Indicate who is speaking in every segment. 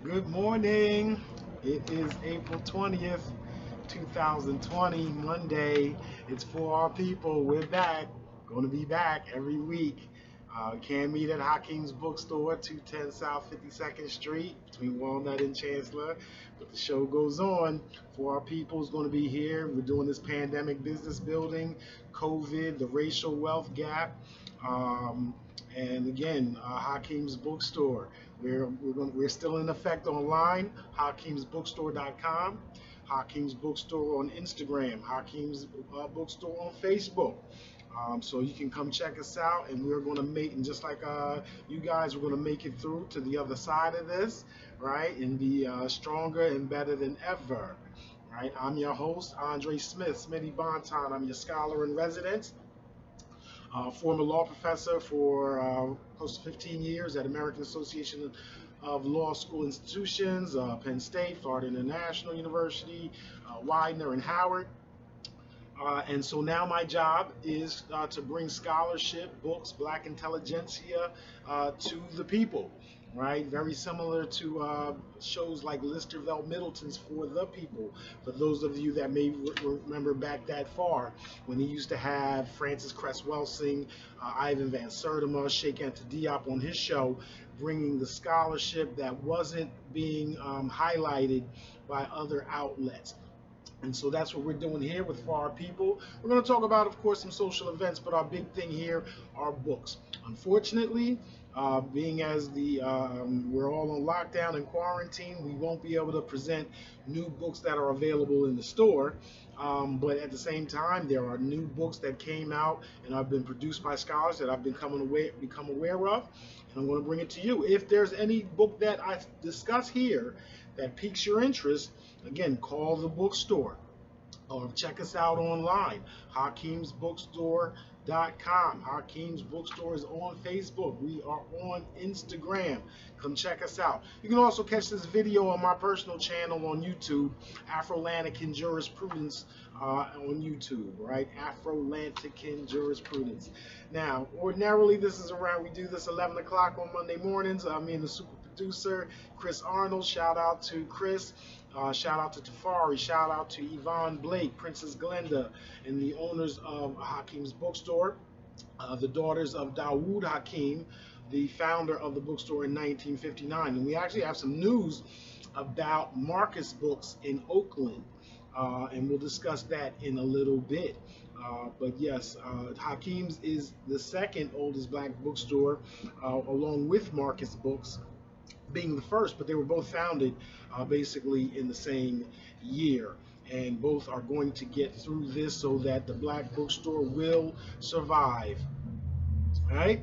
Speaker 1: Good morning. It is April 20th, 2020, Monday. It's for our people. We're back. Going to be back every week. Can meet at Hakim's Bookstore, 210 South 52nd Street, between Walnut and Chancellor. But the show goes on. For our people is going to be here. We're doing this pandemic business building, COVID, the racial wealth gap. And again, Hakim's Bookstore. We're still in effect online. HakimsBookstore.com, Hakim's Bookstore on Instagram, Hakim's Bookstore on Facebook. So you can come check us out, and we're going to make, and just like you guys, we're going to make it through to the other side of this, right, and be stronger and better than ever. Right? I'm your host, Andre Smith, Smitty Bonton. I'm your scholar in residence. Former law professor for close to 15 years at American Association of Law School Institutions, Penn State, Florida International University, Widener, and Howard. And so now my job is to bring scholarship, books, black intelligentsia to the people, right? Very similar to shows like Listerville Middleton's For the People. For those of you that may remember back that far, when he used to have Francis Cress Welsing, Ivan Van Sertima, Sheikh Anta Diop on his show, bringing the scholarship that wasn't being highlighted by other outlets. And so that's what we're doing here with For Our People. We're going to talk about, of course, some social events, but our big thing here are books. Unfortunately, being as we're all on lockdown and quarantine, we won't be able to present new books that are available in the store. But at the same time, there are new books that came out and have been produced by scholars that I've become aware of, and I'm going to bring it to you. If there's any book that I discuss here that piques your interest, again, call the bookstore or check us out online, HakimsBookstore.com. Hakim's Bookstore is on Facebook. We are on Instagram. Come check us out. You can also catch this video on my personal channel on YouTube, AfrolanticanJurisprudence on YouTube, right? AfrolanticanJurisprudence. Now, ordinarily, we do this 11 o'clock on Monday mornings. Me and the super producer, Chris Arnold. Shout out to Chris. Shout out to Tafari, shout out to Yvonne Blake, Princess Glenda, and the owners of Hakim's Bookstore, the daughters of Dawood Hakim, the founder of the bookstore in 1959. And we actually have some news about Marcus Books in Oakland, and we'll discuss that in a little bit. But yes, Hakim's is the second oldest black bookstore, along with Marcus Books being the first, but they were both founded basically in the same year, and both are going to get through this so that the black bookstore will survive. All right?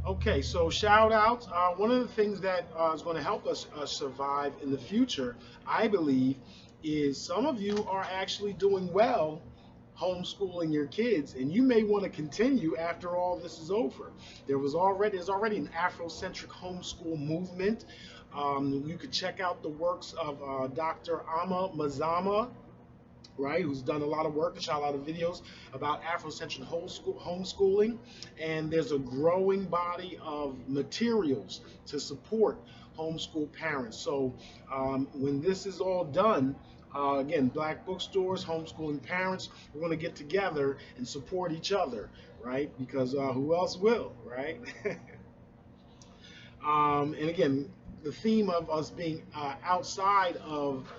Speaker 1: Okay, so shout out. One of the things that is going to help us survive in the future, I believe, is some of you are actually doing well homeschooling your kids, and you may want to continue after all this is over. There's already an Afrocentric homeschool movement. You could check out the works of Dr. Ama Mazama, right, who's done a lot of work and shot a lot of videos about Afrocentric homeschooling, and there's a growing body of materials to support homeschool parents. So when this is all done, again, black bookstores, homeschooling parents, we're going to get together and support each other, right? Because who else will, right? And again, the theme of us being outside of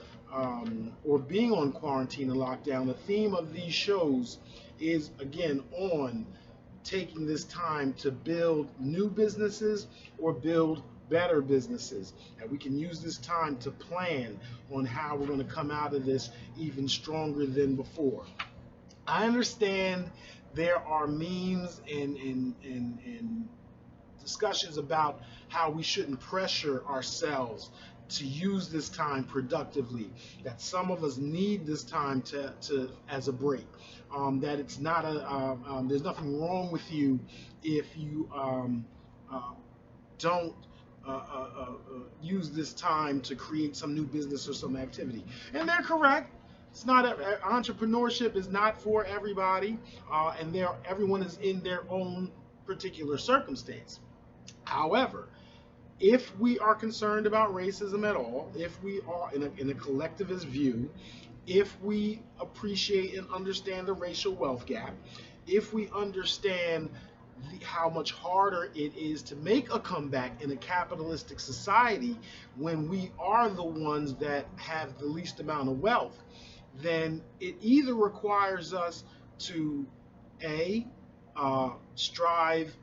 Speaker 1: or being on quarantine and lockdown, the theme of these shows is, again, on taking this time to build new businesses or build better businesses, and we can use this time to plan on how we're going to come out of this even stronger than before. I understand there are memes and discussions about how we shouldn't pressure ourselves to use this time productively, that some of us need this time to as a break, that it's not there's nothing wrong with you if you don't use this time to create some new business or some activity. And they're correct. It's not entrepreneurship is not for everybody, and everyone is in their own particular circumstance. However, if we are concerned about racism at all, if we are in a collectivist view, if we appreciate and understand the racial wealth gap, if we understand how much harder it is to make a comeback in a capitalistic society when we are the ones that have the least amount of wealth, then it either requires us to strive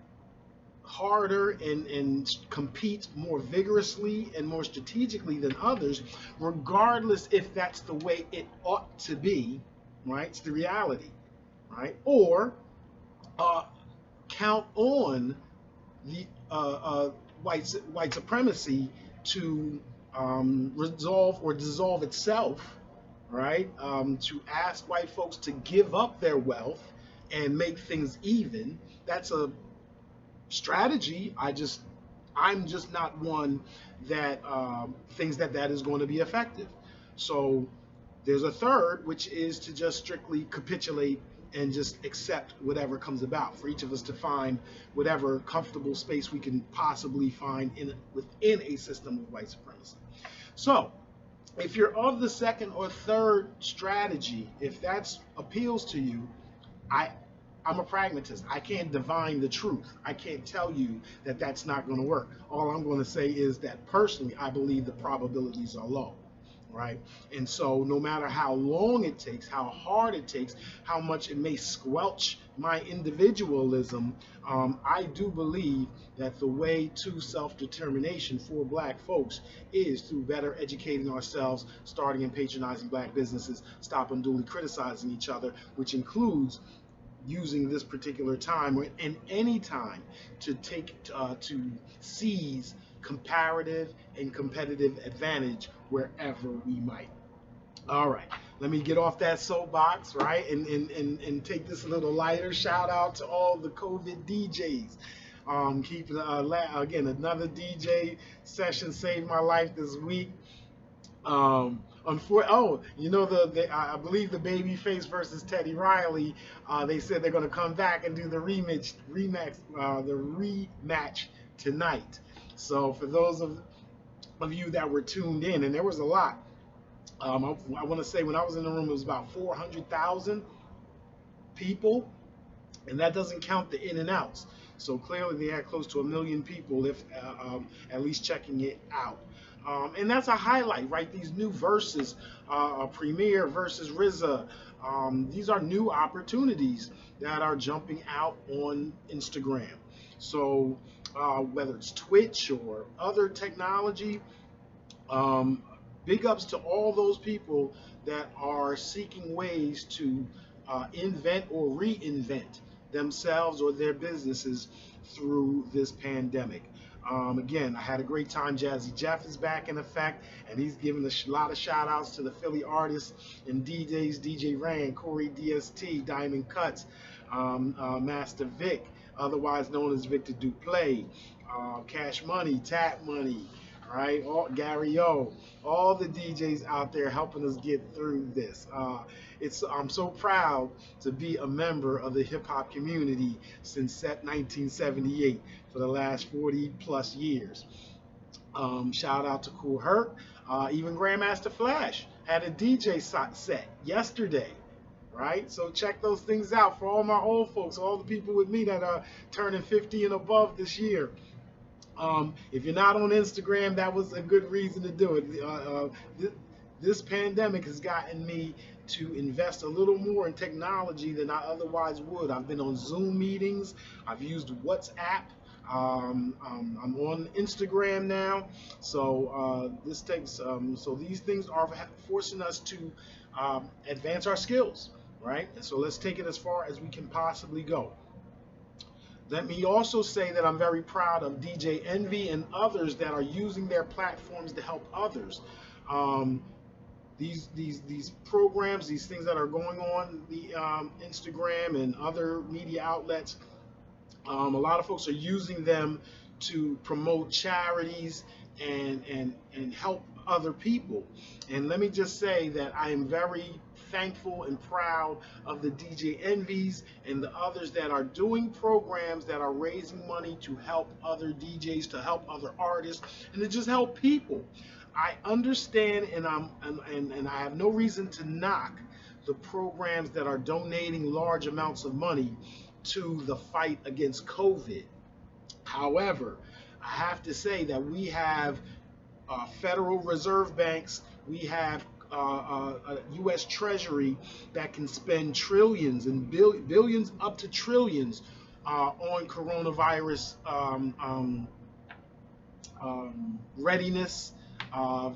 Speaker 1: harder and compete more vigorously and more strategically than others, regardless if that's the way it ought to be, right? It's the reality, right? Or count on the white supremacy to resolve or dissolve itself, right? To ask white folks to give up their wealth and make things even. That's a strategy. I'm just not one that thinks that is going to be effective. So there's a third, which is to just strictly capitulate and just accept whatever comes about, for each of us to find whatever comfortable space we can possibly find within a system of white supremacy. So if you're of the second or third strategy, if that appeals to you, I'm a pragmatist. I can't divine the truth. I can't tell you that that's not going to work. All I'm going to say is that personally, I believe the probabilities are low, right? And so no matter how long it takes, how hard it takes, how much it may squelch my individualism, I do believe that the way to self-determination for black folks is through better educating ourselves, starting and patronizing black businesses, stop unduly criticizing each other, which includes using this particular time and any time to seize comparative and competitive advantage wherever we might. All right, let me get off that soapbox, right, and take this a little lighter. Shout out to all the COVID DJs. Again, another DJ session saved my life this week. I believe the Babyface versus Teddy Riley. They said they're going to come back and do the rematch tonight. So for those of you that were tuned in, and there was a lot. I want to say when I was in the room, it was about 400,000 people, and that doesn't count the in and outs. So clearly they had close to 1 million people, if at least checking it out. And that's a highlight, right? These new verses, Premier versus RZA. These are new opportunities that are jumping out on Instagram. So whether it's Twitch or other technology, big ups to all those people that are seeking ways to invent or reinvent themselves or their businesses through this pandemic. Again, I had a great time. Jazzy Jeff is back in effect, and he's giving a lot of shout outs to the Philly artists and DJs, DJ Rand, Corey DST, Diamond Cuts, Master Vic, otherwise known as Victor Duplay, Cash Money, Tap Money, right? Gary O, all the DJs out there helping us get through this. I'm so proud to be a member of the hip hop community since 1978 for the last 40 plus years. Shout out to Cool Herc. Even Grandmaster Flash had a DJ set yesterday. Right? So check those things out for all my old folks, all the people with me that are turning 50 and above this year. If you're not on Instagram, that was a good reason to do it. This pandemic has gotten me to invest a little more in technology than I otherwise would. I've been on Zoom meetings. I've used WhatsApp. I'm on Instagram now. So these things are forcing us to advance our skills, right? And so let's take it as far as we can possibly go. Let me also say that I'm very proud of DJ Envy and others that are using their platforms to help others. These programs, these things that are going on the Instagram and other media outlets, a lot of folks are using them to promote charities and help other people. And let me just say that I am very thankful and proud of the DJ Envies and the others that are doing programs that are raising money to help other DJs, to help other artists, and to just help people. I understand, and I have no reason to knock the programs that are donating large amounts of money to the fight against COVID. However, I have to say that we have Federal Reserve banks, we have U.S. Treasury that can spend trillions and billions up to trillions on coronavirus readiness,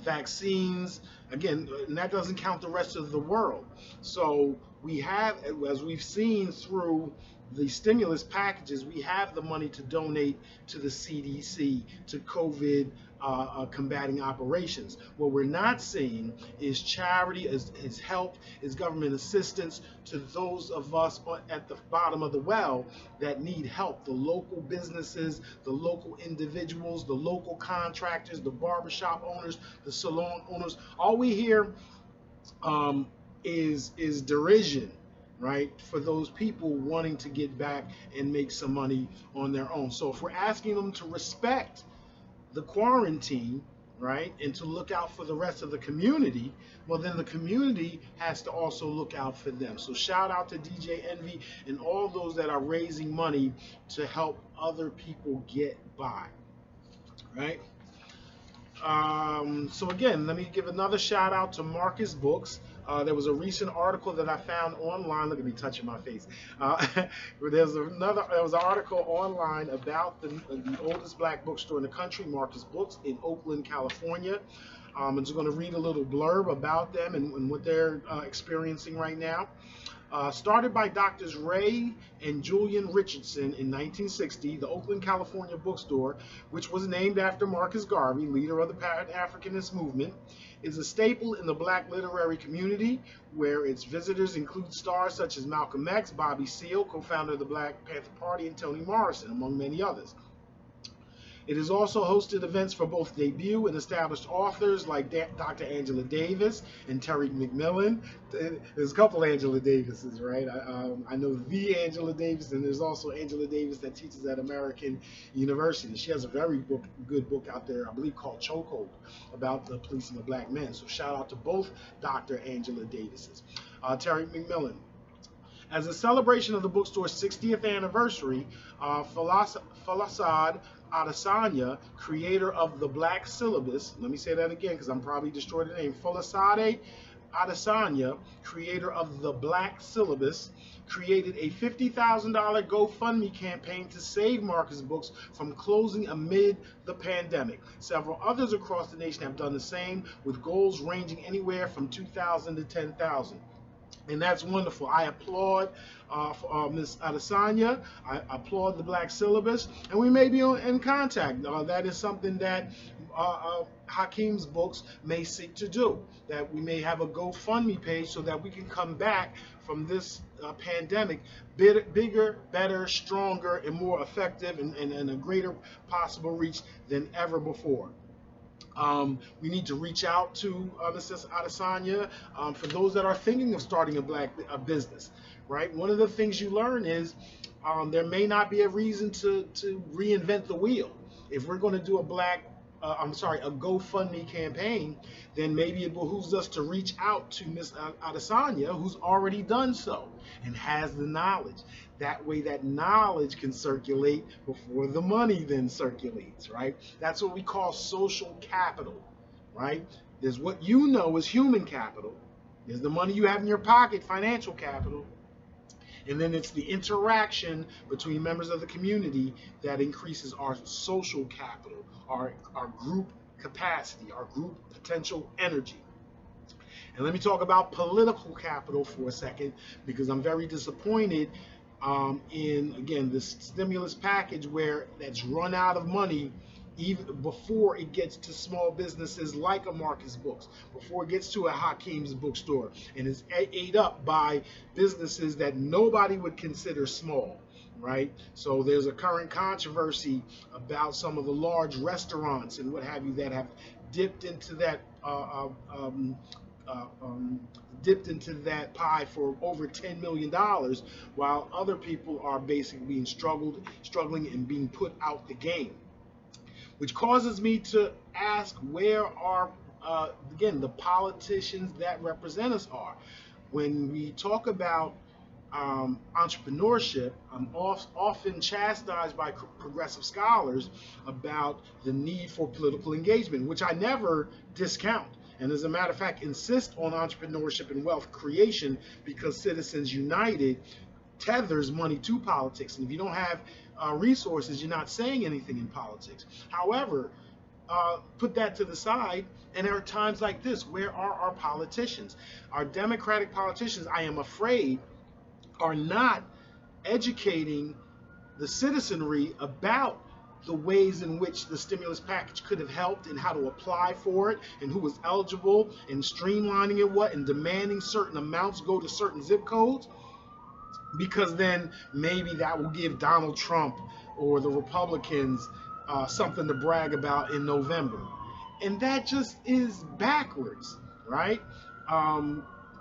Speaker 1: vaccines. Again, and that doesn't count the rest of the world. So we have, as we've seen through the stimulus packages, we have the money to donate to the CDC, to COVID combating operations. What we're not seeing is charity, is help, is government assistance to those of us at the bottom of the well that need help. The local businesses, the local individuals, the local contractors, the barbershop owners, the salon owners. All we hear is derision, right, for those people wanting to get back and make some money on their own. So if we're asking them to respect the quarantine, right, and to look out for the rest of the community, well, then the community has to also look out for them. So shout out to DJ Envy and all those that are raising money to help other people get by, right? So again, let me give another shout out to Marcus Books. There was a recent article that I found online. Look at me touching my face. There was an article online about the oldest black bookstore in the country, Marcus Books, in Oakland, California. I'm just going to read a little blurb about them and what they're experiencing right now. Started by Doctors Ray and Julian Richardson in 1960, the Oakland, California bookstore, which was named after Marcus Garvey, leader of the Pan-Africanist movement, is a staple in the black literary community, where its visitors include stars such as Malcolm X, Bobby Seale, co-founder of the Black Panther Party, and Toni Morrison, among many others. It has also hosted events for both debut and established authors like Dr. Angela Davis and Terry McMillan. There's a couple Angela Davises, right? I know the Angela Davis, and there's also Angela Davis that teaches at American University. She has a very good book out there, I believe, called Chokehold, about the policing of black men. So shout out to both Dr. Angela Davises. Terry McMillan. As a celebration of the bookstore's 60th anniversary, Falasad Adesanya, creator of the Black Syllabus, let me say that again because I'm probably destroyed the name, Falasade Adesanya, creator of the Black Syllabus, created a $50,000 GoFundMe campaign to save Marcus Books from closing amid the pandemic. Several others across the nation have done the same, with goals ranging anywhere from $2,000 to $10,000. And that's wonderful. I applaud Ms. Adesanya. I applaud the Black Syllabus. And we may be in contact. That is something that Hakim's Books may seek to do. That we may have a GoFundMe page so that we can come back from this pandemic bigger, better, stronger, and more effective, and a greater possible reach than ever before. We need to reach out to Mrs. Adesanya for those that are thinking of starting a business, right? One of the things you learn is there may not be a reason to reinvent the wheel. If we're going to do a GoFundMe campaign, then maybe it behooves us to reach out to Ms. Adesanya, who's already done so and has the knowledge. That way that knowledge can circulate before the money then circulates, right? That's what we call social capital, right? There's what you know is human capital. There's the money you have in your pocket, financial capital. And then it's the interaction between members of the community that increases our social capital, our group capacity, our group potential energy. And let me talk about political capital for a second, because I'm very disappointed in, again, this stimulus package where that's run out of money even before it gets to small businesses like a Marcus Books, before it gets to a Hakim's Bookstore, and is ate up by businesses that nobody would consider small, right? So there's a current controversy about some of the large restaurants and what have you that have dipped into that dipped into that pie for over $10 million, while other people are basically being struggling and being put out the game. Which causes me to ask, where are, again, the politicians that represent us are? When we talk about entrepreneurship, I'm often chastised by progressive scholars about the need for political engagement, which I never discount. And as a matter of fact, insist on entrepreneurship and wealth creation, because Citizens United tethers money to politics. And if you don't have resources, you're not saying anything in politics. However, put that to the side, and there are times like this. Where are our politicians? Our Democratic politicians, I am afraid, are not educating the citizenry about the ways in which the stimulus package could have helped, and how to apply for it, and who was eligible, and streamlining it, and demanding certain amounts go to certain zip codes, because then maybe that will give Donald Trump or the Republicans something to brag about in November. And that just is backwards, right?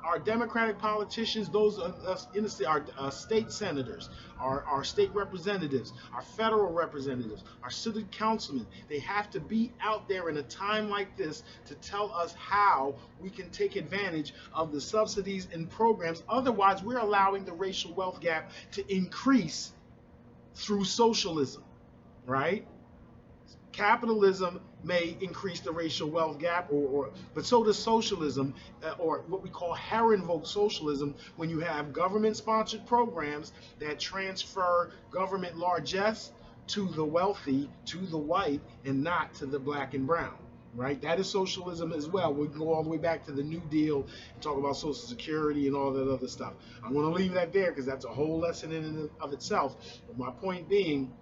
Speaker 1: Our Democratic politicians, those of us in the state, our state senators, our state representatives, our federal representatives, our city councilmen, they have to be out there in a time like this to tell us how we can take advantage of the subsidies and programs. Otherwise, we're allowing the racial wealth gap to increase through socialism, right? Capitalism may increase the racial wealth gap, but so does socialism, or what we call Herrenvolk socialism, when you have government-sponsored programs that transfer government largesse to the wealthy, to the white, and not to the black and brown. Right? That is socialism as well. We can go all the way back to the New Deal and talk about Social Security and all that other stuff. I'm going to leave that there because that's a whole lesson in and of itself. But my point being,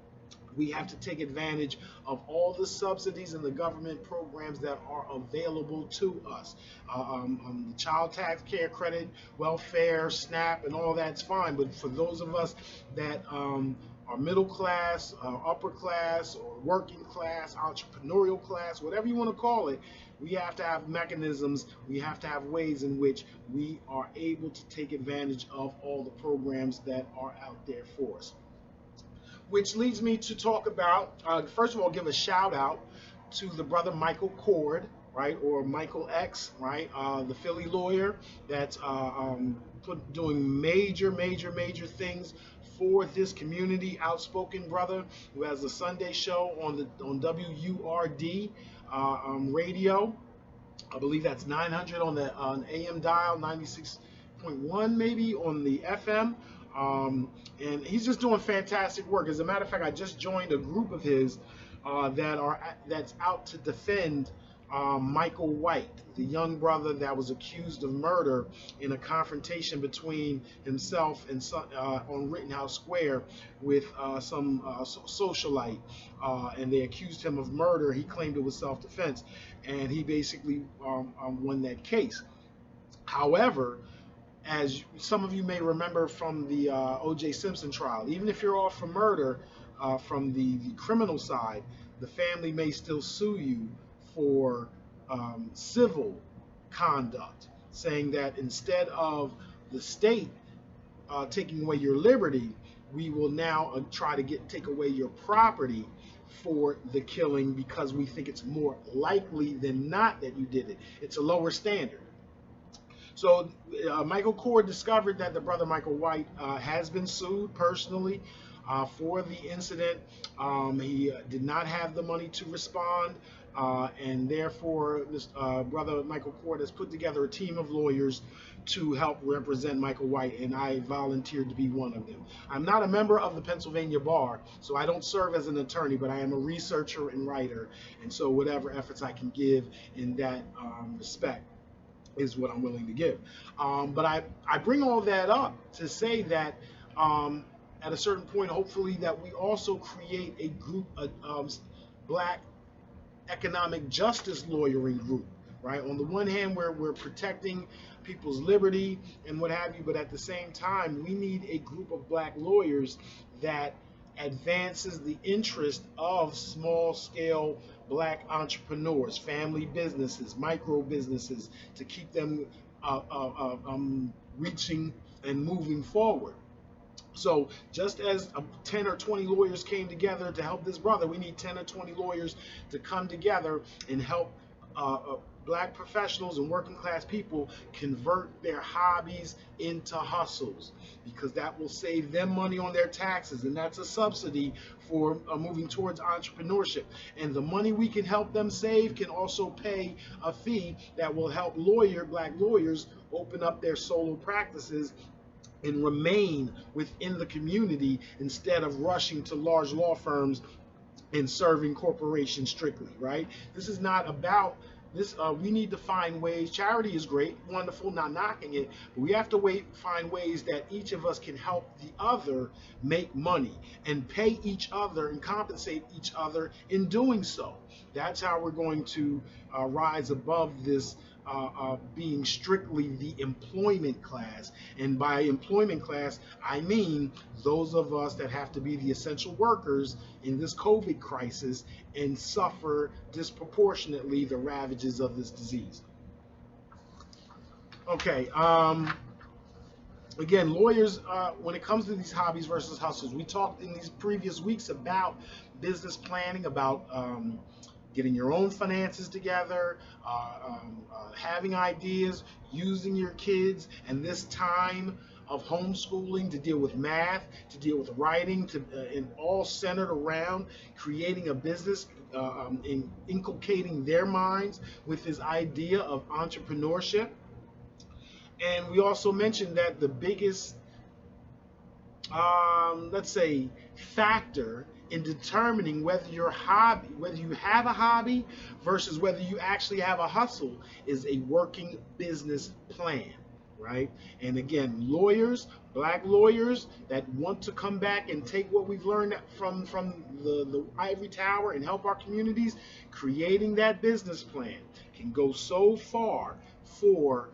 Speaker 1: we have to take advantage of all the subsidies and the government programs that are available to us. The child tax care credit, welfare, SNAP, and all that's fine. But for those of us that are middle class, upper class, or working class, entrepreneurial class, whatever you want to call it, we have to have mechanisms, we have to have ways in which we are able to take advantage of all the programs that are out there for us. Which leads me to talk about, first of all, give a shout out to the brother Michael Cord, right, or Michael X, right, the Philly lawyer that's doing major things for this community. Outspoken brother who has a Sunday show on WURD radio. I believe that's 900 on AM dial, 96.1 maybe on the FM. And he's just doing fantastic work. As a matter of fact, I just joined a group of his that's out to defend Michael White, the young brother that was accused of murder in a confrontation between himself and on Rittenhouse Square with some socialite, and they accused him of murder. He claimed it was self-defense, and he basically won that case. However, as some of you may remember from the O.J. Simpson trial, even if you're off for murder from the criminal side, the family may still sue you for civil conduct, saying that instead of the state taking away your liberty, we will now try to take away your property for the killing, because we think it's more likely than not that you did it. It's a lower standard. So Michael Cord discovered that the brother Michael White has been sued personally for the incident. He did not have the money to respond, and therefore this brother Michael Cord has put together a team of lawyers to help represent Michael White, and I volunteered to be one of them. I'm not a member of the Pennsylvania Bar, so I don't serve as an attorney, but I am a researcher and writer, and so whatever efforts I can give in that respect is what I'm willing to give. But I bring all that up to say that at a certain point, hopefully, that we also create a group, black economic justice lawyering group, right? On the one hand, where we're protecting people's liberty and what have you, but at the same time, we need a group of black lawyers that advances the interest of small-scale black entrepreneurs, family businesses, micro businesses, to keep them reaching and moving forward. So just as 10 or 20 lawyers came together to help this brother, we need 10 or 20 lawyers to come together and help black professionals and working class people convert their hobbies into hustles, because that will save them money on their taxes, and that's a subsidy for moving towards entrepreneurship. And the money we can help them save can also pay a fee that will help black lawyers open up their solo practices and remain within the community instead of rushing to large law firms and serving corporations strictly, right? This is not about this. We need to find ways. Charity is great, wonderful, not knocking it, but we have to find ways that each of us can help the other make money and pay each other and compensate each other in doing so. That's how we're going to rise above this being strictly the employment class. And by employment class, I mean those of us that have to be the essential workers in this COVID crisis and suffer disproportionately the ravages of this disease. Okay, again, lawyers, when it comes to these hobbies versus hustles, we talked in these previous weeks about business planning, about getting your own finances together, having ideas, using your kids, and this time of homeschooling to deal with math, to deal with writing, and all centered around creating a business, inculcating their minds with this idea of entrepreneurship. And we also mentioned that the biggest, let's say, factor in determining whether you have a hobby versus whether you actually have a hustle is a working business plan, right? And again, lawyers, black lawyers that want to come back and take what we've learned from the ivory tower and help our communities, creating that business plan can go so far for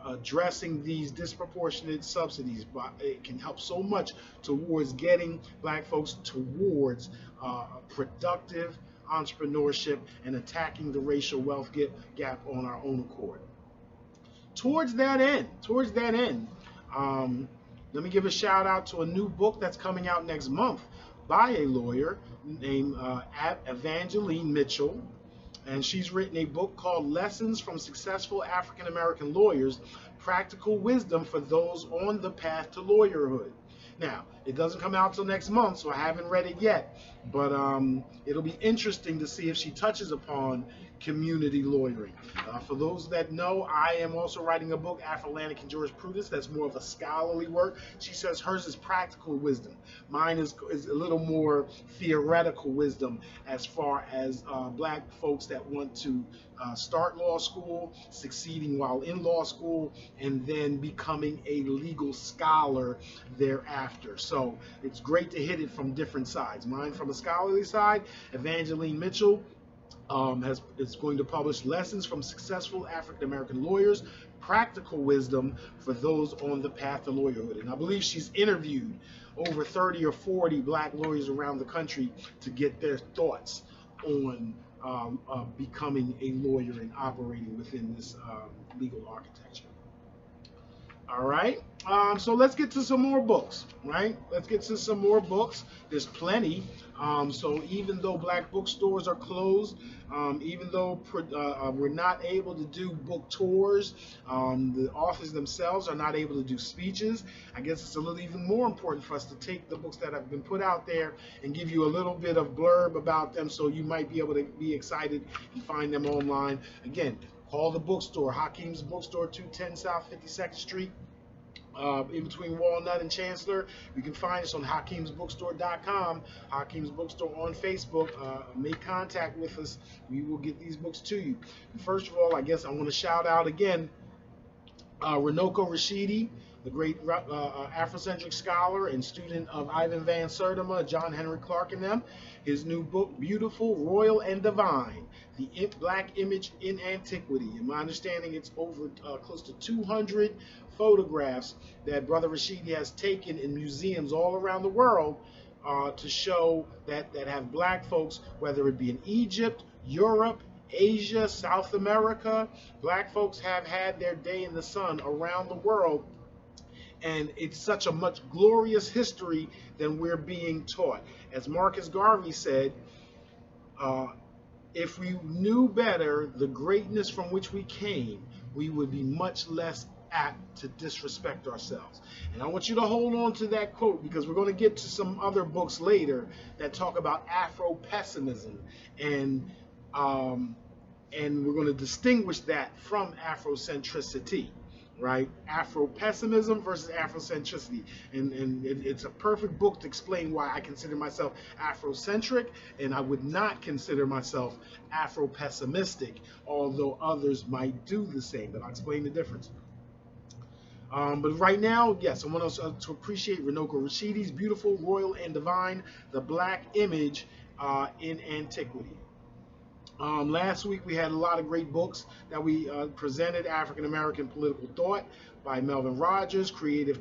Speaker 1: addressing these disproportionate subsidies, but it can help so much towards getting black folks towards productive entrepreneurship and attacking the racial wealth gap on our own accord. Towards that end, let me give a shout out to a new book that's coming out next month by a lawyer named Evangeline Mitchell. And she's written a book called Lessons from Successful African American Lawyers, Practical Wisdom for Those on the Path to Lawyerhood. Now, it doesn't come out till next month, so I haven't read it yet, but it'll be interesting to see if she touches upon community lawyering. For those that know, I am also writing a book, AfrolanticanJurisprudence, that's more of a scholarly work. She says hers is practical wisdom. Mine is a little more theoretical wisdom as far as black folks that want to start law school, succeeding while in law school, and then becoming a legal scholar thereafter. So it's great to hit it from different sides. Mine from a scholarly side. Evangeline Mitchell is going to publish Lessons from Successful African American Lawyers, Practical Wisdom for Those on the Path to Lawyerhood. And I believe she's interviewed over 30 or 40 black lawyers around the country to get their thoughts on becoming a lawyer and operating within this legal architecture. All right, so let's get to some more books, right? Let's get to some more books. There's plenty. So even though black bookstores are closed, even though we're not able to do book tours, the authors themselves are not able to do speeches, I guess it's a little even more important for us to take the books that have been put out there and give you a little bit of blurb about them so you might be able to be excited and find them online. Again, call the bookstore, Hakim's Bookstore, 210 South 52nd Street, in between Walnut and Chancellor. You can find us on HakimsBookstore.com, Hakim's Bookstore on Facebook. Make contact with us. We will get these books to you. And first of all, I guess I want to shout out again Runoko Rashidi, the great Afrocentric scholar and student of Ivan Van Sertima, John Henry Clark, and them. His new book, Beautiful, Royal, and Divine, The Black Image in Antiquity. In my understanding, it's over close to 200 photographs that Brother Rashidi has taken in museums all around the world to show that have black folks, whether it be in Egypt, Europe, Asia, South America, black folks have had their day in the sun around the world, and it's such a much glorious history than we're being taught. As Marcus Garvey said, uh, if we knew better the greatness from which we came, we would be much less apt to disrespect ourselves. And I want you to hold on to that quote, because we're going to get to some other books later that talk about Afro-pessimism, and we're going to distinguish that from Afrocentricity, right? Afro-pessimism versus Afrocentricity. And it's a perfect book to explain why I consider myself Afrocentric, and I would not consider myself Afro-pessimistic, although others might do the same, but I'll explain the difference. But right now, yes, I want us to appreciate Runoko Rashidi's beautiful, royal, and divine, The Black Image in Antiquity. Last week we had a lot of great books that we presented. African American Political Thought by Melvin Rogers, Creative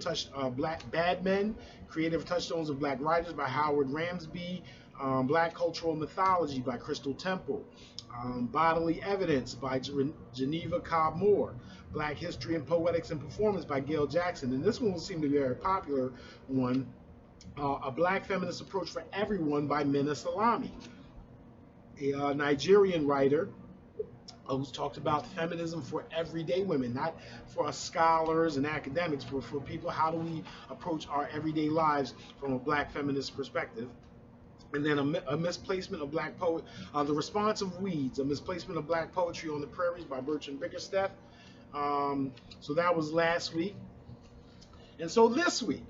Speaker 1: Bad Men, Creative Touchstones of Black Writers by Howard Ramsby, Black Cultural Mythology by Crystal Temple, Bodily Evidence by Geneva Cobb Moore, Black History and Poetics and Performance by Gail Jackson, and this one will seem to be a very popular one, A Black Feminist Approach for Everyone by Minna Salami, a Nigerian writer who's talked about feminism for everyday women, not for us scholars and academics, but for people. How do we approach our everyday lives from a black feminist perspective? And then a misplacement of black poet, The Response of Weeds, a misplacement of black poetry on the prairies by Bertrand Bickerstaff. So that was last week. And so this week,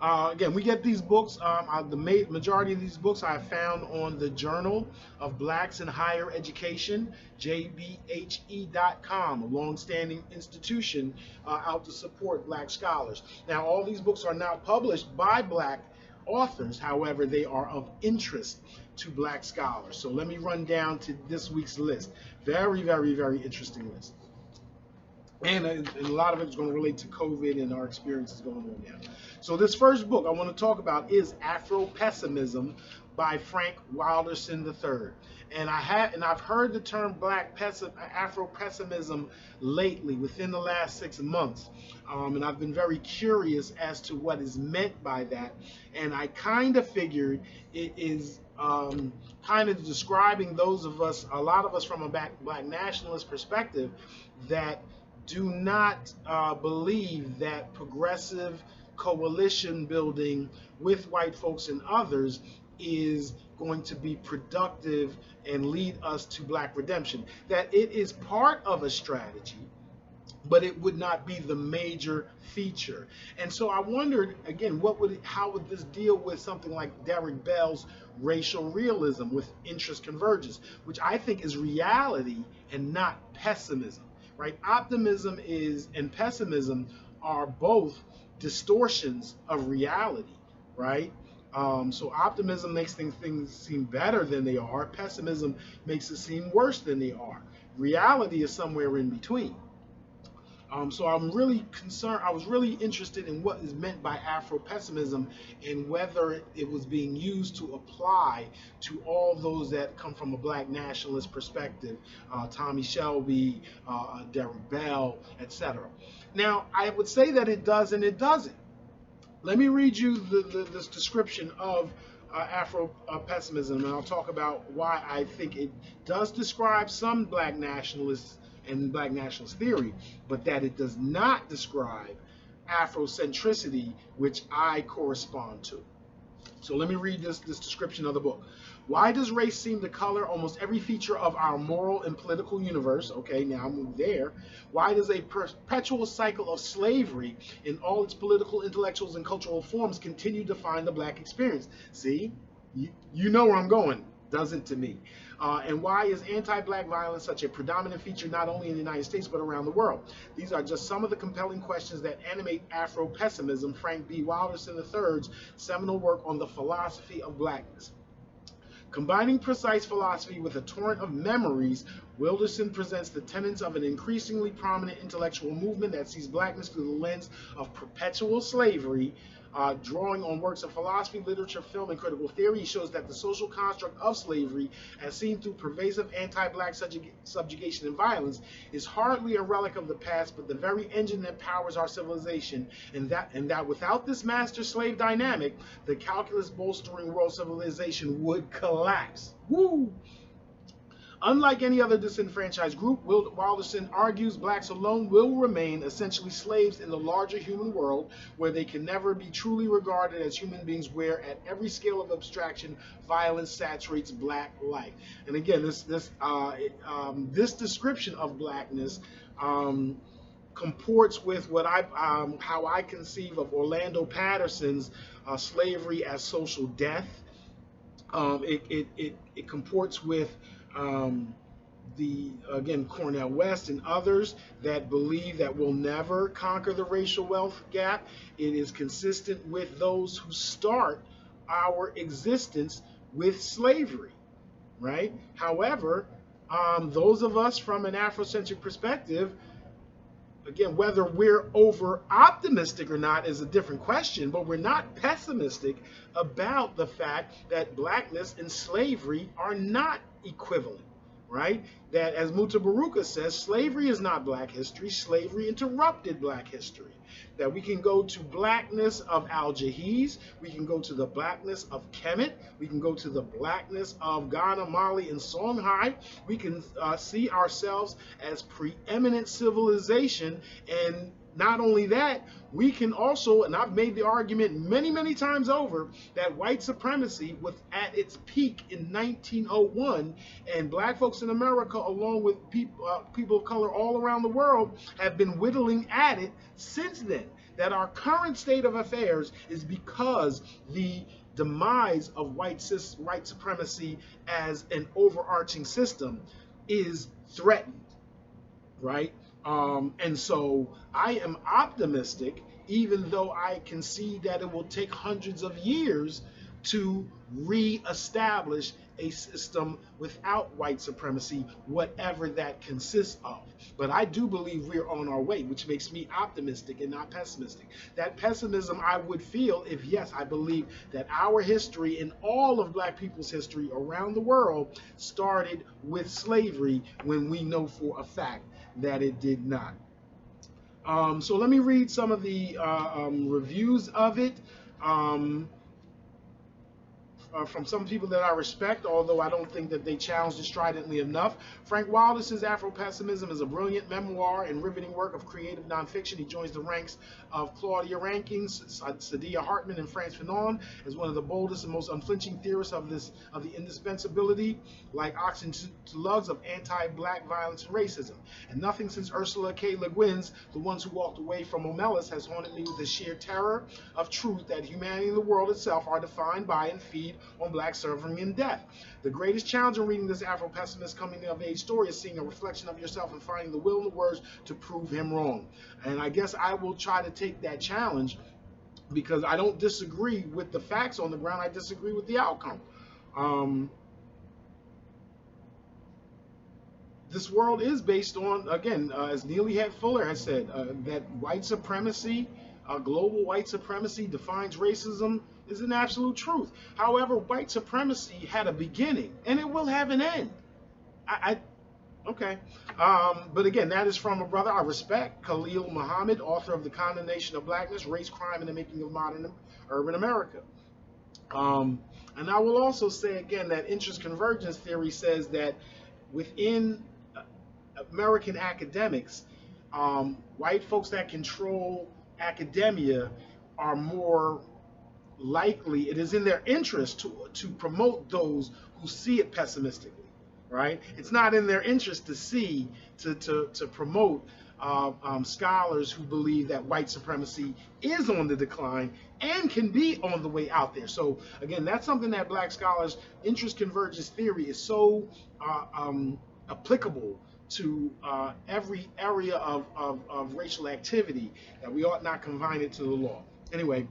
Speaker 1: again, we get these books. The majority of these books I found on the Journal of Blacks in Higher Education, jbhe.com, a long-standing institution out to support black scholars. Now, all these books are not published by black authors. However, they are of interest to black scholars. So let me run down to this week's list. Very, very, very interesting list. And a lot of it is going to relate to COVID and our experiences going on now. So this first book I want to talk about is Afro-Pessimism by Frank Wilderson III. And I've heard the term Afro-pessimism lately, within the last 6 months. And I've been very curious as to what is meant by that. And I kind of figured it is kind of describing those of us, a lot of us from a black nationalist perspective, that do not believe that progressive coalition building with white folks and others is going to be productive and lead us to black redemption. That it is part of a strategy, but it would not be the major feature. And so I wondered, again, how would this deal with something like Derek Bell's racial realism with interest convergence, which I think is reality and not pessimism. Right? Optimism and pessimism are both distortions of reality, right? So optimism makes things seem better than they are. Pessimism makes it seem worse than they are. Reality is somewhere in between. So I'm really concerned. I was really interested in what is meant by Afro-pessimism and whether it was being used to apply to all those that come from a black nationalist perspective, Tommy Shelby, Derek Bell, etc. Now, I would say that it does and it doesn't. Let me read you this description of Afro-pessimism, and I'll talk about why I think it does describe some black nationalists and black nationalist theory, but that it does not describe Afrocentricity, which I correspond to. So let me read this description of the book. Why does race seem to color almost every feature of our moral and political universe? Okay, now I'm there. Why does a perpetual cycle of slavery in all its political, intellectual, and cultural forms continue to define the black experience? See, you know where I'm going, doesn't to me? And why is anti-black violence such a predominant feature not only in the United States but around the world? These are just some of the compelling questions that animate Afro-pessimism, Frank B. Wilderson III's seminal work on the philosophy of blackness. Combining precise philosophy with a torrent of memories, Wilderson presents the tenets of an increasingly prominent intellectual movement that sees blackness through the lens of perpetual slavery, Drawing on works of philosophy, literature, film, and critical theory, he shows that the social construct of slavery, as seen through pervasive anti-black subjugation and violence, is hardly a relic of the past, but the very engine that powers our civilization, and that without this master-slave dynamic, the calculus bolstering world civilization would collapse. Woo! Unlike any other disenfranchised group, Wilderson argues blacks alone will remain essentially slaves in the larger human world, where they can never be truly regarded as human beings, where at every scale of abstraction, violence saturates black life. And again, this description of blackness comports with what how I conceive of Orlando Patterson's slavery as social death. It comports with Cornel West and others that believe that we'll never conquer the racial wealth gap. It is consistent with those who start our existence with slavery, right? However, those of us from an Afrocentric perspective, again, whether we're over optimistic or not is a different question, but we're not pessimistic about the fact that blackness and slavery are not equivalent, right? That, as Mutabaruka says, slavery is not black history, slavery interrupted black history. That we can go to blackness of Al-Jahiz, we can go to the blackness of Kemet, we can go to the blackness of Ghana, Mali, and Songhai. We can see ourselves as preeminent civilization, and not only that, we can also, and I've made the argument many, many times over, that white supremacy was at its peak in 1901, and black folks in America, along with people of color all around the world, have been whittling at it since then. That our current state of affairs is because the demise of white supremacy as an overarching system is threatened, right? And so I am optimistic, even though I can see that it will take hundreds of years to re-establish a system without white supremacy, whatever that consists of. But I do believe we're on our way, which makes me optimistic and not pessimistic. That pessimism I would feel if, yes, I believe that our history and all of black people's history around the world started with slavery, when we know for a fact that it did not. So let me read some of the reviews of it. From some people that I respect, although I don't think that they challenged it stridently enough. Frank Wilderson's Afro-Pessimism is a brilliant memoir and riveting work of creative nonfiction. He joins the ranks of Claudia Rankins, Saidiya Hartman, and Frantz Fanon as one of the boldest and most unflinching theorists of the indispensability, like oxen to lugs, of anti-black violence and racism. And nothing since Ursula K. Le Guin's The Ones Who Walked Away from Omelas has haunted me with the sheer terror of truth that humanity and the world itself are defined by and feed on black suffering and death. The greatest challenge in reading this Afro-pessimist coming-of-age story is seeing a reflection of yourself and finding the will and the words to prove him wrong. And I guess I will try to take that challenge, because I don't disagree with the facts on the ground. I disagree with the outcome. This world is based on, again, as Neely Fuller has said, that white supremacy, global white supremacy defines racism, is an absolute truth. However, white supremacy had a beginning, and it will have an end. Okay. But again, that is from a brother I respect, Khalil Muhammad, author of The Condemnation of Blackness, Race, Crime, and the Making of Modern Urban America. And I will also say again that interest convergence theory says that within American academics, white folks that control academia are more likely, it is in their interest to promote those who see it pessimistically, right? It's not in their interest to promote scholars who believe that white supremacy is on the decline and can be on the way out there. So again, that's something that black scholars, interest convergence theory is so applicable to every area of racial activity that we ought not confine it to the law. Anyway,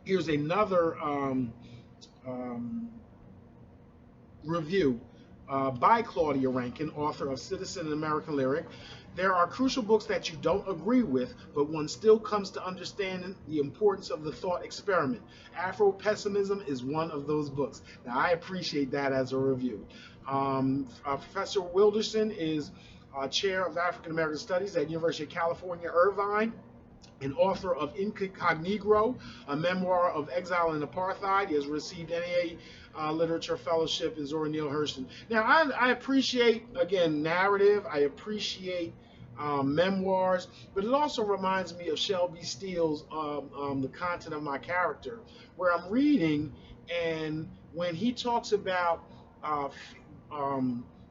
Speaker 1: here's another review by Claudia Rankin, author of Citizen and American Lyric. There are crucial books that you don't agree with, but one still comes to understand the importance of the thought experiment. Afro-Pessimism is one of those books. Now, I appreciate that as a review. Professor Wilderson is chair of African American Studies at University of California, Irvine, and author of Incognito, a memoir of exile and apartheid. He has received NAA Literature Fellowship in Zora Neale Hurston. Now, I appreciate, again, narrative. I appreciate memoirs, but it also reminds me of Shelby Steele's The Content of My Character, where I'm reading, and when he talks about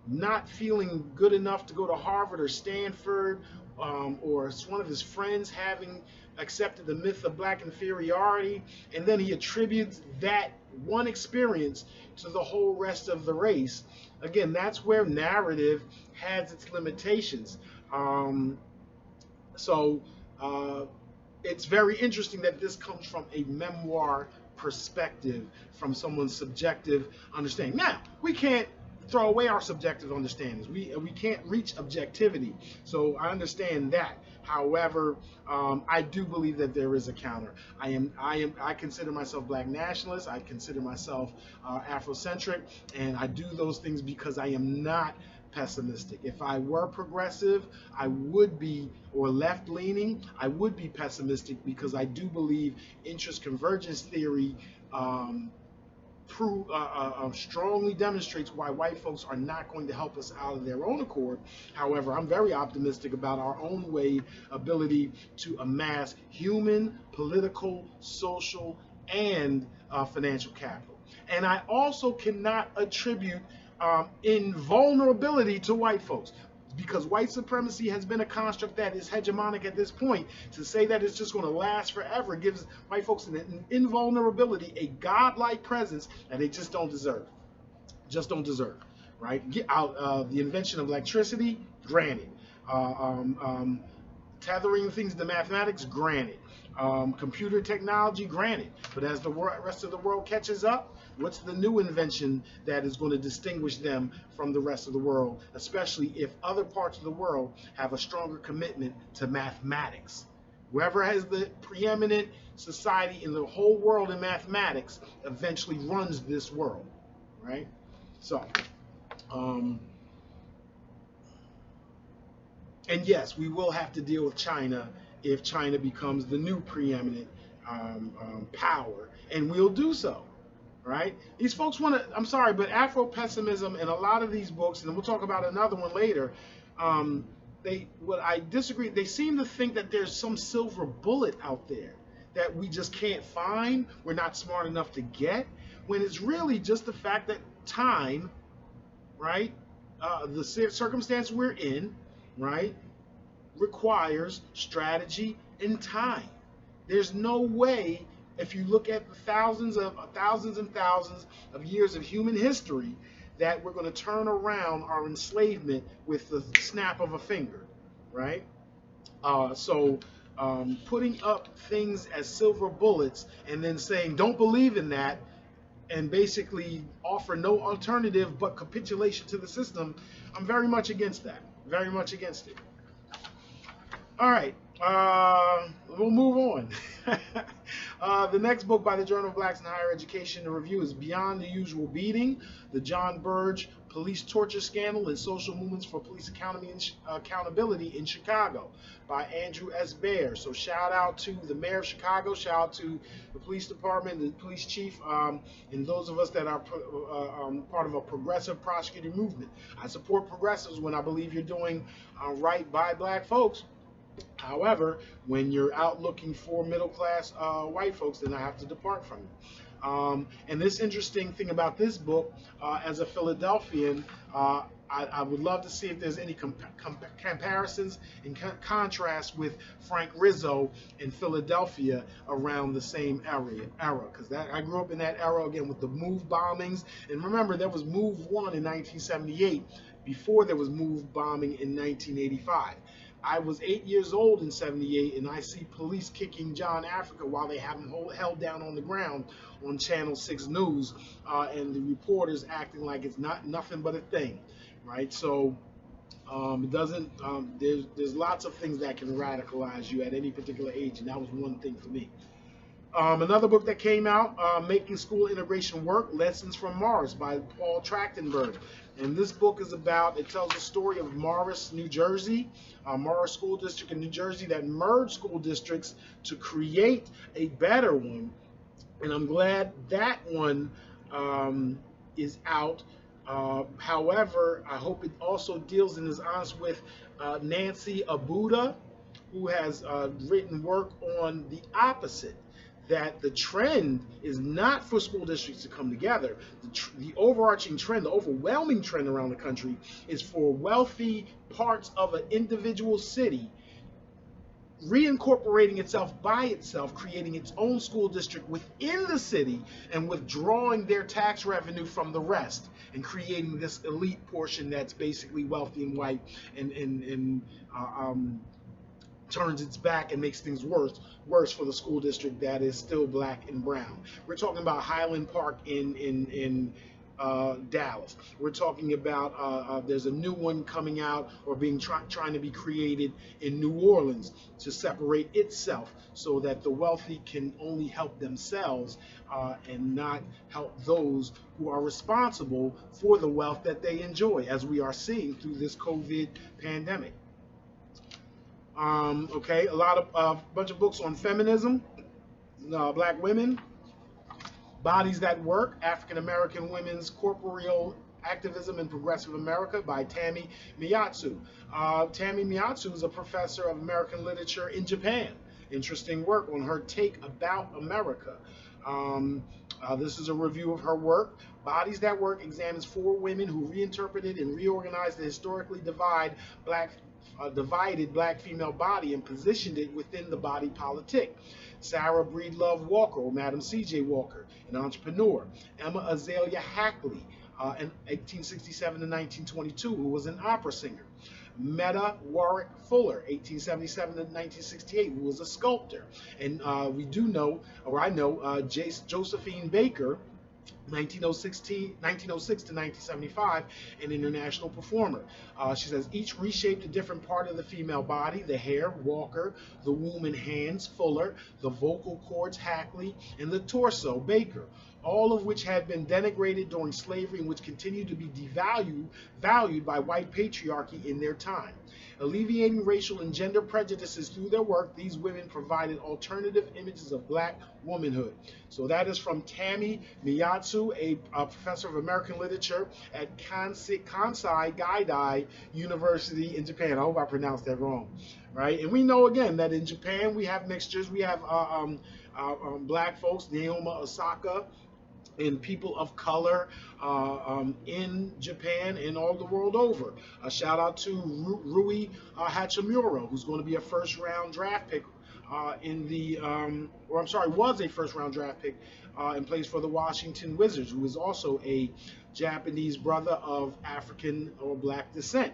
Speaker 1: not feeling good enough to go to Harvard or Stanford, or one of his friends having accepted the myth of black inferiority, and then he attributes that one experience to the whole rest of the race. Again, that's where narrative has its limitations. It's very interesting that this comes from a memoir perspective, from someone's subjective understanding. Now, we can't throw away our subjective understandings. We can't reach objectivity. So I understand that. However, I do believe that there is a counter. I consider myself black nationalist. I consider myself Afrocentric, and I do those things because I am not pessimistic. If I were progressive, I would be, or left-leaning, I would be pessimistic, because I do believe interest convergence theory strongly demonstrates why white folks are not going to help us out of their own accord. However, I'm very optimistic about our own ability to amass human, political, social, and financial capital. And I also cannot attribute invulnerability to white folks, because white supremacy has been a construct that is hegemonic at this point. To say that it's just going to last forever gives white folks an invulnerability, a godlike presence that they just don't deserve. Just don't deserve, right? Get out the invention of electricity, granted. Tethering things to mathematics, granted. Computer technology, granted. But as the rest of the world catches up, what's the new invention that is going to distinguish them from the rest of the world, especially if other parts of the world have a stronger commitment to mathematics? Whoever has the preeminent society in the whole world in mathematics eventually runs this world, right? So, and yes, we will have to deal with China if China becomes the new preeminent power, and we'll do so. Right? These folks want to, I'm sorry, but Afro-pessimism and a lot of these books, and we'll talk about another one later, what I disagree, they seem to think that there's some silver bullet out there that we just can't find, we're not smart enough to get, when it's really just the fact that time, right, the circumstance we're in, right, requires strategy and time. There's no way, if you look at the thousands and thousands of years of human history, that we're going to turn around our enslavement with the snap of a finger, right? Putting up things as silver bullets and then saying don't believe in that, and basically offer no alternative but capitulation to the system, I'm very much against that. Very much against it. All right. We'll move on. The next book by the Journal of Blacks in Higher Education to review is Beyond the Usual Beating, the John Burge Police Torture Scandal and Social Movements for Police Accountability in Chicago by Andrew S. Baer. So shout out to the mayor of Chicago, shout out to the police department, the police chief, and those of us that are part of a progressive prosecuting movement. I support progressives when I believe you're doing right by black folks. However, when you're out looking for middle-class white folks, then I have to depart from you. And this interesting thing about this book, as a Philadelphian, I would love to see if there's any comparisons and contrast with Frank Rizzo in Philadelphia around the same era. Because I grew up in that era, again, with the MOVE bombings. And remember, there was MOVE 1 in 1978 before there was MOVE bombing in 1985. I was 8 years old in '78, and I see police kicking John Africa while they have him held down on the ground on Channel 6 News, and the reporters acting like it's nothing but a thing, right? So it doesn't. There's lots of things that can radicalize you at any particular age, and that was one thing for me. Another book that came out, Making School Integration Work, Lessons from Mars by Paul Tractenberg. And this book is about, it tells the story of Morris, New Jersey, Morris School District in New Jersey that merged school districts to create a better one. And I'm glad that one is out. However, I hope it also deals and is honest with Nancy Abuda, who has written work on the opposite, that the trend is not for school districts to come together. The overarching trend, the overwhelming trend around the country is for wealthy parts of an individual city reincorporating itself by itself, creating its own school district within the city and withdrawing their tax revenue from the rest and creating this elite portion that's basically wealthy and white and turns its back and makes things worse for the school district that is still black and brown. We're talking about Highland Park in Dallas. We're talking about there's a new one coming out or being trying to be created in New Orleans to separate itself so that the wealthy can only help themselves and not help those who are responsible for the wealth that they enjoy, as we are seeing through this COVID pandemic. Okay, a bunch of books on feminism, black women, Bodies That Work, African American Women's Corporeal Activism in Progressive America by Tami Miyatsu. Tami Miyatsu is a professor of American literature in Japan. Interesting work on her take about America. This is a review of her work. Bodies That Work examines 4 women who reinterpreted and reorganized the historically divided black female body and positioned it within the body politic. Sarah Breedlove Walker, or Madam C.J. Walker, an entrepreneur. Emma Azalea Hackley, in 1867 to 1922, who was an opera singer. Meta Warwick Fuller, 1877 to 1968, who was a sculptor. And we do know, or I know, Josephine Baker, 1906 to 1975, an international performer. She says each reshaped a different part of the female body: the hair, Walker; the womb and hands, Fuller; the vocal cords, Hackley; and the torso, Baker, all of which had been denigrated during slavery and which continued to be valued by white patriarchy in their time. Alleviating racial and gender prejudices through their work, these women provided alternative images of black womanhood. So that is from Tami Miyatsu, a professor of American literature at Kansai Gaidai University in Japan. I hope I pronounced that wrong, right? And we know again that in Japan we have mixtures. We have black folks, Naoma Osaka, and people of color in Japan and all the world over. A shout out to Rui Hachimura, who's going to be a first-round draft pick was a first-round draft pick and plays for the Washington Wizards, who is also a Japanese brother of African or black descent.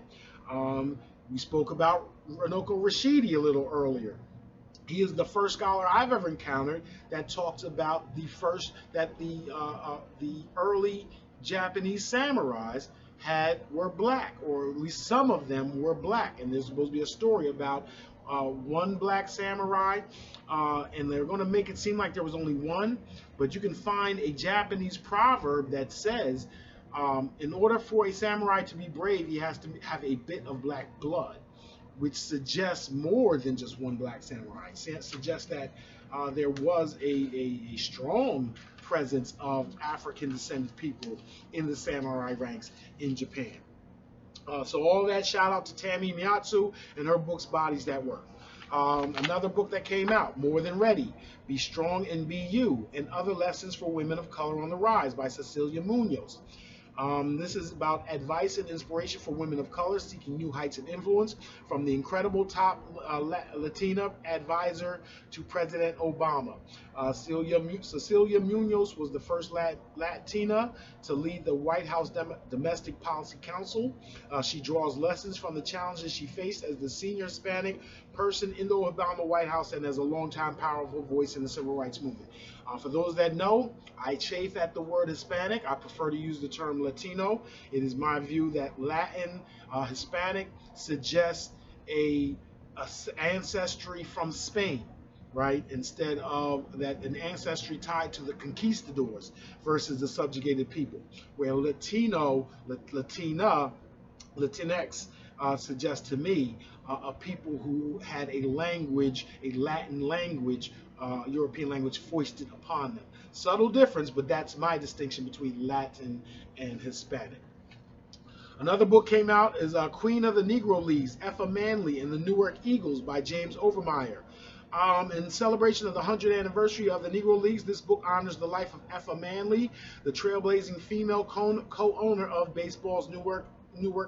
Speaker 1: We spoke about Runoko Rashidi a little earlier. He is the first scholar I've ever encountered that talks about the early Japanese samurais were black, or at least some of them were black. And there's supposed to be a story about one black samurai, and they're going to make it seem like there was only one, but you can find a Japanese proverb that says, in order for a samurai to be brave, he has to have a bit of black blood, which suggests more than just one black samurai. It suggests that there was a strong presence of African descended people in the samurai ranks in Japan. So all that, shout out to Tami Miyatsu and her books, Bodies That Work. Another book that came out, More Than Ready, Be Strong and Be You, and Other Lessons for Women of Color on the Rise by Cecilia Munoz. This is about advice and inspiration for women of color seeking new heights of influence, from the incredible top Latina advisor to President Obama. Cecilia Munoz was the first Latina to lead the White House Domestic Policy Council. She draws lessons from the challenges she faced as the senior Hispanic person in the Obama White House and as a longtime powerful voice in the civil rights movement. For those that know, I chafe at the word Hispanic. I prefer to use the term Latino. It is my view that Latin, Hispanic suggests a ancestry from Spain, right? Instead of that, an ancestry tied to the conquistadors versus the subjugated people. Where Latino, Latina, Latinx suggests to me a people who had a language, a Latin language, European language foisted upon them. Subtle difference, but that's my distinction between Latin and Hispanic. Another book came out is Queen of the Negro Leagues, Effa Manley and the Newark Eagles by James Overmeyer. In celebration of the 100th anniversary of the Negro Leagues, this book honors the life of Effa Manley, the trailblazing female co-owner of baseball's Newark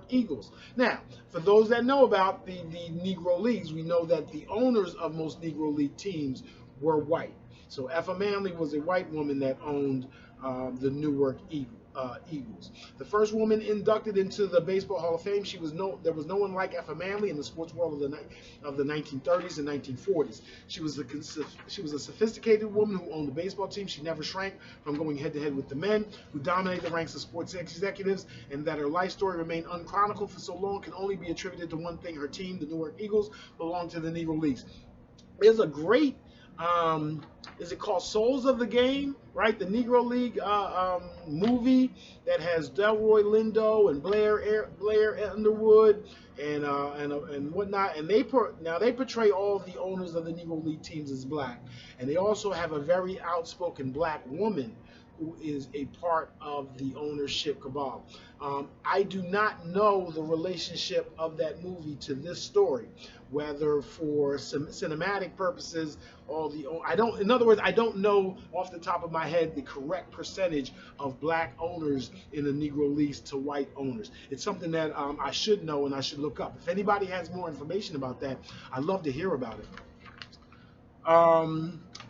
Speaker 1: Eagles. Now, for those that know about the Negro Leagues, we know that the owners of most Negro League teams were white. So Effa Manley was a white woman that owned the Newark Eagles. The first woman inducted into the Baseball Hall of Fame. There was no one like Effa Manley in the sports world of the 1930s and 1940s. She was a sophisticated woman who owned a baseball team. She never shrank from going head to head with the men who dominated the ranks of sports executives, and that her life story remained unchronicled for so long can only be attributed to one thing: her team, the Newark Eagles, belonged to the Negro Leagues. There's a great is it called Souls of the Game, right? The Negro League movie that has Delroy Lindo and Blair Underwood and whatnot, and they portray all of the owners of the Negro League teams as black, and they also have a very outspoken black woman who is a part of the ownership cabal. I do not know the relationship of that movie to this story, whether for some cinematic purposes or in other words, I don't know off the top of my head the correct percentage of black owners in the Negro Leagues to white owners. It's something that I should know and I should look up. If anybody has more information about that, I'd love to hear about it.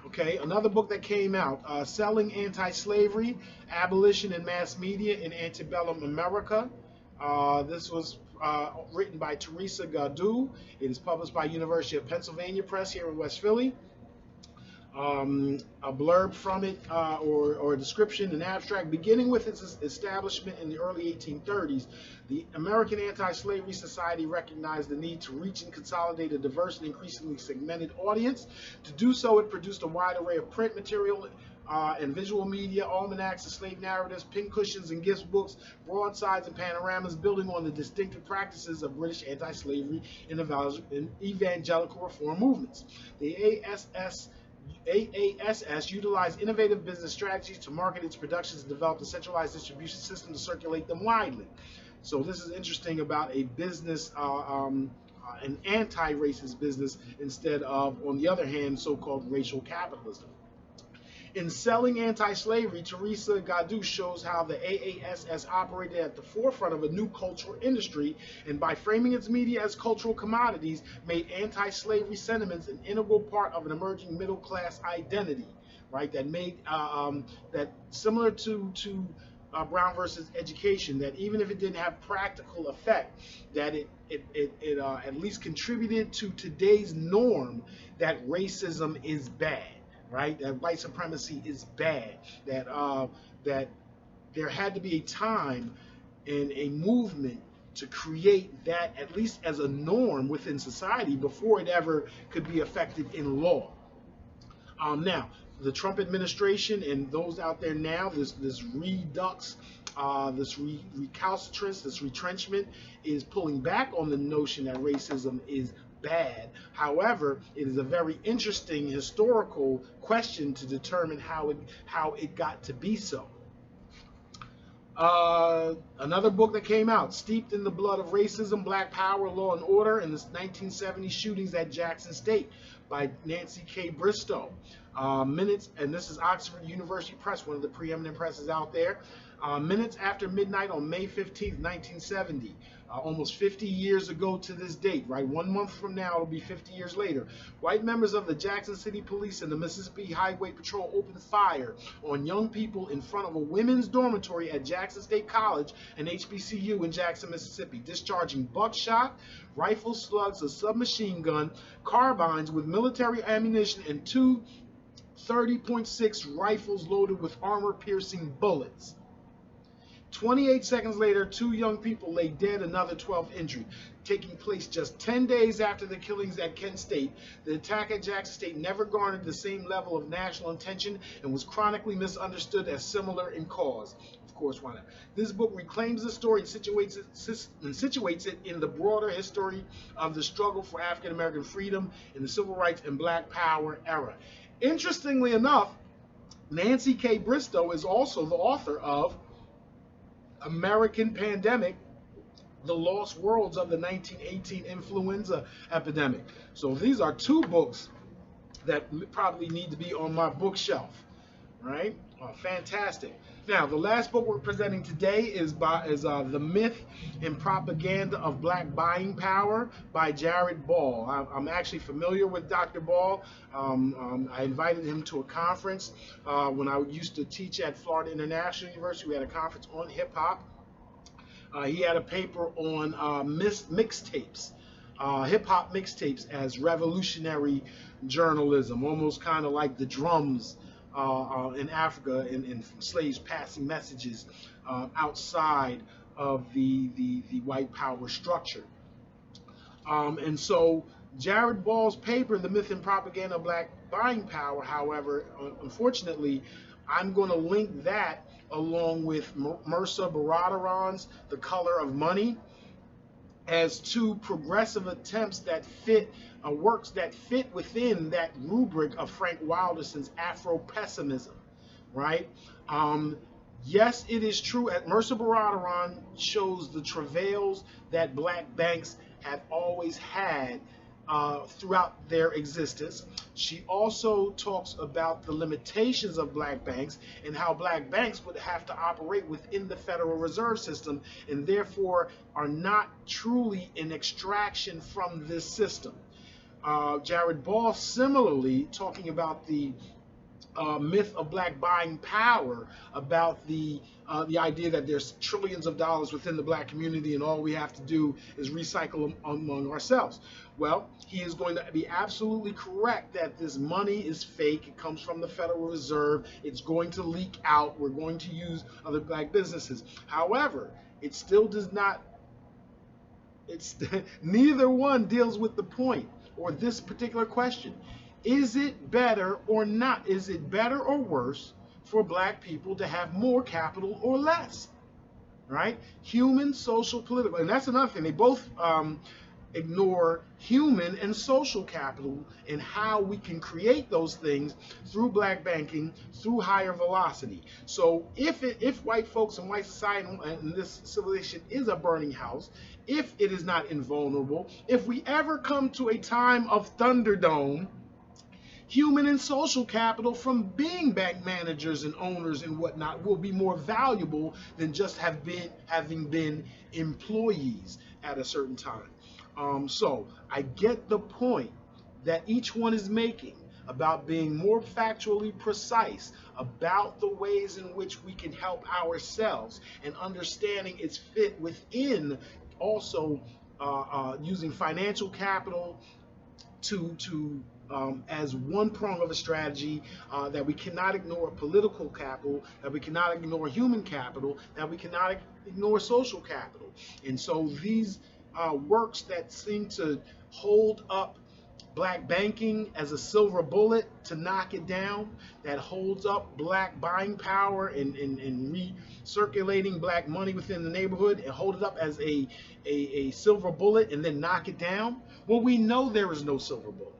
Speaker 1: Okay, another book that came out, Selling Anti-Slavery, Abolition in Mass Media in Antebellum America. This was written by Teresa Goddu. It is published by University of Pennsylvania Press here in West Philly. A blurb from it, or a description, an abstract. Beginning with its establishment in the early 1830s, the American Anti-Slavery Society recognized the need to reach and consolidate a diverse and increasingly segmented audience. To do so, it produced a wide array of print material and visual media, almanacs and slave narratives, pincushions and gift books, broadsides and panoramas, building on the distinctive practices of British anti-slavery and evangelical reform movements. The AASS utilized innovative business strategies to market its productions and developed a centralized distribution system to circulate them widely. So this is interesting about a business, an anti-racist business, instead of, on the other hand, so-called racial capitalism. In Selling Anti-Slavery, Teresa Goddu shows how the AASS operated at the forefront of a new cultural industry, and by framing its media as cultural commodities, made anti-slavery sentiments an integral part of an emerging middle-class identity, right? That made that similar to Brown versus Education, that even if it didn't have practical effect, that it at least contributed to today's norm that racism is bad. Right, that white supremacy is bad. That there had to be a time and a movement to create that, at least as a norm within society, before it ever could be affected in law. Now, the Trump administration and those out there now, this redux, this recalcitrance, this retrenchment, is pulling back on the notion that racism is bad. However, it is a very interesting historical question to determine how it got to be so. Another book that came out, Steeped in the Blood of Racism, Black Power, Law and Order, and the 1970 Shootings at Jackson State by Nancy K. Bristow. And this is Oxford University Press, one of the preeminent presses out there. Minutes after midnight on May 15th, 1970, almost 50 years ago to this date, right? 1 month from now, it'll be 50 years later. White members of the Jackson City Police and the Mississippi Highway Patrol opened fire on young people in front of a women's dormitory at Jackson State College and HBCU in Jackson, Mississippi, discharging buckshot, rifle slugs, a submachine gun, carbines with military ammunition, and two 30.6 rifles loaded with armor-piercing bullets. 28 seconds later, 2 young people lay dead, another 12 injured. Taking place just 10 days after the killings at Kent State, the attack at Jackson State never garnered the same level of national attention and was chronically misunderstood as similar in cause. Of course, why not? This book reclaims the story and situates it in the broader history of the struggle for African American freedom in the Civil Rights and Black Power era. Interestingly enough, Nancy K. Bristow is also the author of American Pandemic, The Lost Worlds of the 1918 Influenza Epidemic. So these are 2 books that probably need to be on my bookshelf, right? Fantastic. Now, the last book we're presenting today is The Myth and Propaganda of Black Buying Power by Jared Ball. I'm actually familiar with Dr. Ball. I invited him to a conference when I used to teach at Florida International University. We had a conference on hip-hop. He had a paper on mixtapes, hip-hop mixtapes as revolutionary journalism, almost kind of like the drums in Africa and slaves passing messages outside of the white power structure. And so Jared Ball's paper, The Myth and Propaganda of Black Buying Power, however, unfortunately, I'm going to link that along with Mirza Baradaran's The Color of Money as 2 progressive attempts that fit works that fit within that rubric of Frank Wilderson's Afro-pessimism, right? Yes, it is true. Mirza Baradaran shows the travails that black banks have always had throughout their existence. She also talks about the limitations of black banks and how black banks would have to operate within the Federal Reserve System and therefore are not truly an extraction from this system. Jared Ball similarly talking about the myth of black buying power, about the idea that there's trillions of dollars within the black community and all we have to do is recycle them among ourselves. Well, he is going to be absolutely correct that this money is fake. It comes from the Federal Reserve. It's going to leak out. We're going to use other black businesses. However, it still does not, neither one deals with the point or this particular question. Is it better or not? Is it better or worse for black people to have more capital or less? Right? Human, social, political. And that's another thing. They both ignore human and social capital and how we can create those things through black banking, through higher velocity. So if white folks and white society and this civilization is a burning house, if it is not invulnerable, if we ever come to a time of Thunderdome, human and social capital from being bank managers and owners and whatnot will be more valuable than just having been employees at a certain time. So I get the point that each one is making about being more factually precise about the ways in which we can help ourselves and understanding its fit within also using financial capital to as one prong of a strategy, that we cannot ignore political capital, that we cannot ignore human capital, that we cannot ignore social capital. And so these works that seem to hold up black banking as a silver bullet to knock it down, that holds up black buying power and recirculating black money within the neighborhood and hold it up as a silver bullet and then knock it down. Well, we know there is no silver bullet,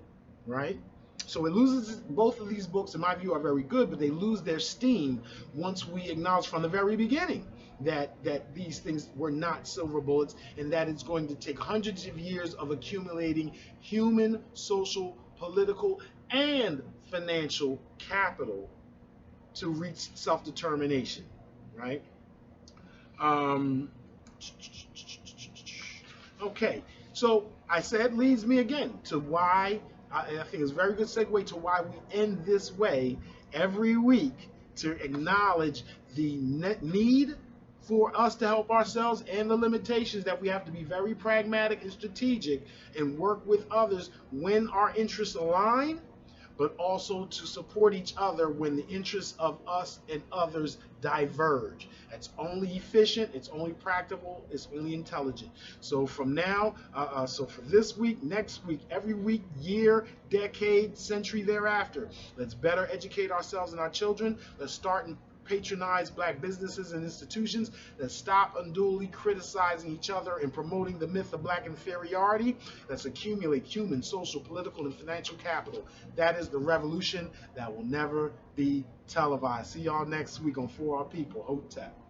Speaker 1: right? So it loses, both of these books, in my view, are very good, but they lose their steam once we acknowledge from the very beginning that these things were not silver bullets and that it's going to take hundreds of years of accumulating human, social, political, and financial capital to reach self-determination, right? Okay, so I said leads me again to why I think it's a very good segue to why we end this way every week, to acknowledge the need for us to help ourselves and the limitations that we have to be very pragmatic and strategic and work with others when our interests align, but also to support each other when the interests of us and others diverge. It's only efficient, it's only practical, it's only intelligent. So from now, so for this week, next week, every week, year, decade, century thereafter, let's better educate ourselves and our children. Let's start and patronize black businesses and institutions. Let's stop unduly criticizing each other and promoting the myth of black inferiority. Let's accumulate human, social, political, and financial capital. That is the revolution that will never be televised. See y'all next week on For Our People. Hotep.